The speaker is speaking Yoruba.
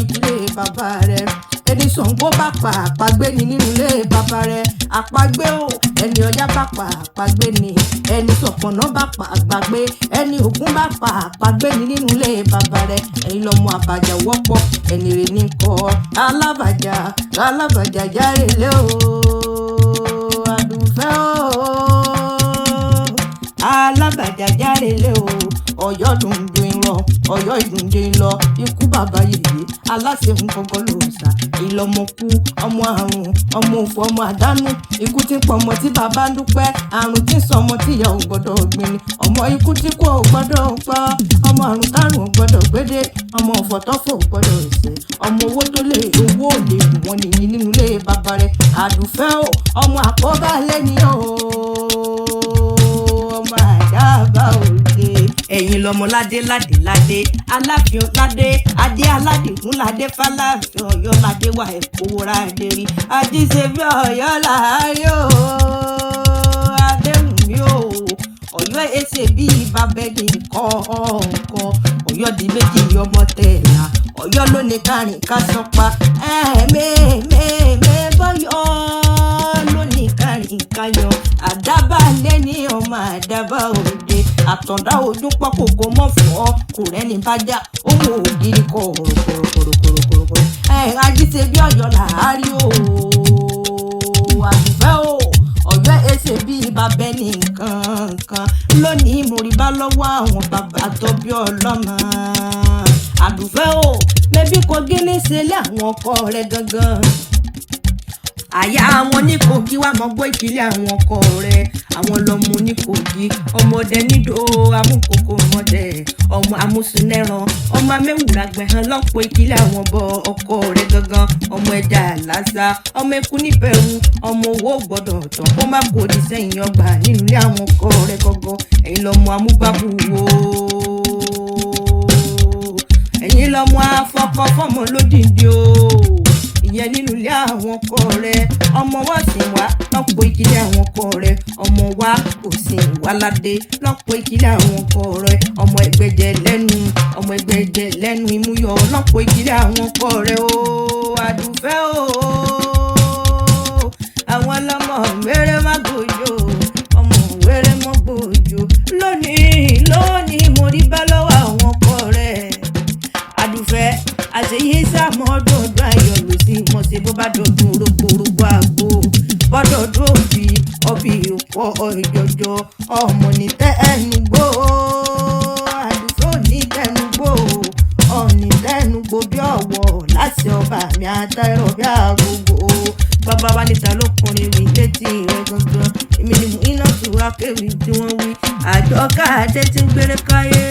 ìdílé bàbá rẹ̀. Ẹni Ṣàngó bá pa àpagbé ni nínú ilé bàbá rẹ̀. Àpagbé o, ẹni Ọya bá pa àpagbé ni. Ẹni Ṣọ̀pọ̀nná bá pa àpagbé. Ẹni Ògún bá pa àpagbé ni nínú ilé bàbá rẹ̀. Ẹ̀yin lọ́mọ àbàjá wọ́pọ̀, ẹni rẹ̀ ní kọ́. Alábàjá, alábàjá járe lé o. Àdùfẹ́ o. Alábàjá járe lé o. Ọ̀yọ́ dùndùn ìrọ̀. Ọ̀yọ́ ìdúnjẹ lọ ikú bàbá yèyé aláṣẹ nǹkankan ló sà ìlọmọ kú ọmọ àrùn ọmọ òfò ọmọ àdánù ikú tí ń pọ̀ ọmọ tí bàbá ń dúpẹ́ àrùn tí ń sọ ọmọ tí ìyá ò gbọ́dọ̀ gbin ni ọmọ ikú tí kú ò gbọ́dọ̀ pa ọmọ àrùn tárùn ò gbọ́dọ̀ gbédè ọmọ ọ̀fọ̀tọ́fọ̀ ò gbọ́dọ̀ ṣe ọmọ owó tó lè owó ò lè wọ́n nìyí nínú ilé bàbá rẹ̀ àdùfẹ́ o ọmọ àkọ́bá lẹ́nìyàn o ọmọ àdáàbá òde. Ẹ̀yin lọmọ ládé ládé ládé aláfin ládé adé aládìgún ládé fáláfin Ọ̀yọ́ ládé wà ẹ̀kọ́ ra adé rí àjíṣe bí Ọ̀yọ́ láàárín o adéhùn mi o Ọ̀yọ́ ẹsẹ̀ bí babẹ́ni kọ̀ọ̀kan Ọ̀yọ́ di méjì ọmọ tẹ̀lá Ọ̀yọ́ ló ní kárìn ká sọpa mẹ́ẹ̀mẹ́ẹ̀mẹ́ bọ́yọ́ ló ní kárìn ká yọ àdábà lẹ́ni ọmọ àdábà òde àtọ̀dá ojú pọ̀ kòkó mọ́ fọ́ kò rẹ́ni bá já owó ògiri kọ̀ọ̀rọ̀kọ̀rọ̀kọ̀rọ̀kọ̀rọ̀ ajíṣe bí Ọ̀yọ́ làárí o àdùfẹ́ o Ọ̀yọ́ ẹsẹ̀ bí babẹ́ ní nǹkan lónìí mo rí bá lọ́wọ́ àwọn bàbá tó bí ọlọ́mọ àdùfẹ́ o mẹ́bí kogi ní sẹ́lẹ̀ àwọn ọkọ rẹ̀ gangan àyà àwọn ní kogi wà mọ́ gbọ́ ìkìlẹ̀ àwọn ọkọ rẹ̀ àwọn lọ́mọ ní kogi ọmọdé nídò amúkòkò ọmọdé ọmọ amúsùnẹ́ràn ọmọ amẹ́wùrà gbẹ̀hán lọ́pọ̀ ìkìlẹ̀ àwọn bọ ọkọ rẹ̀ gangan ọmọ ẹja lásà ọmọ ẹkú níbẹ̀rù ọmọ owó gbọ́dọ̀ tán kó má kó di sẹ́yìn ọgbà nínú ilé àwọn ọkọ rẹ̀ gangan ẹ̀yin lọ́mọ amúgbàbù wo ẹ̀yin lọ́mọ afọkọ fọ́mọ lódìndí o ìyẹn nínú ilé àwọn ọkọ rẹ̀ ọmọ wa sì wá lọ́pọ̀ ìkìlẹ̀ àwọn ọkọ rẹ̀ ọmọ wa kò sì wá ládé lọ́pọ̀ ìkìlẹ̀ àwọn ọkọ rẹ̀ ọmọ ẹgbẹ́jẹ lẹ́nu ìmúyọ lọ́pọ̀ ìkìlẹ̀ àwọn ọkọ rẹ̀ o àdùfẹ́ o àwọn ọlọ́mọ wẹ́rẹ́ má gbòjò ọmọ wẹ́rẹ́ mọ́ gbòjò lónìí mo rí bá lọ́wọ́ àwọn ọkọ rẹ̀ àdùfẹ́ àṣeyí sàmọ́dún ọdún ayọ̀ ló sì mọ̀ sí bó bá dọ̀dún rògbòrògbò àgbo bọ́dọ̀dún ọbì òpó ìjọjọ ọmọ ní tẹ́ẹ̀nugbó àdùfẹ́ òní tẹ́nugbó ọ̀nì tẹ́nugbó bí ọ̀wọ̀ láti ọba mi àtàrọ̀ bí àgógó bàbá wa níta lókùnrin mi létí rẹ̀ gangan èmi ni mo iná tó wá kéwì tí wọ́n wí àjọká adé tí ń gbére káyé.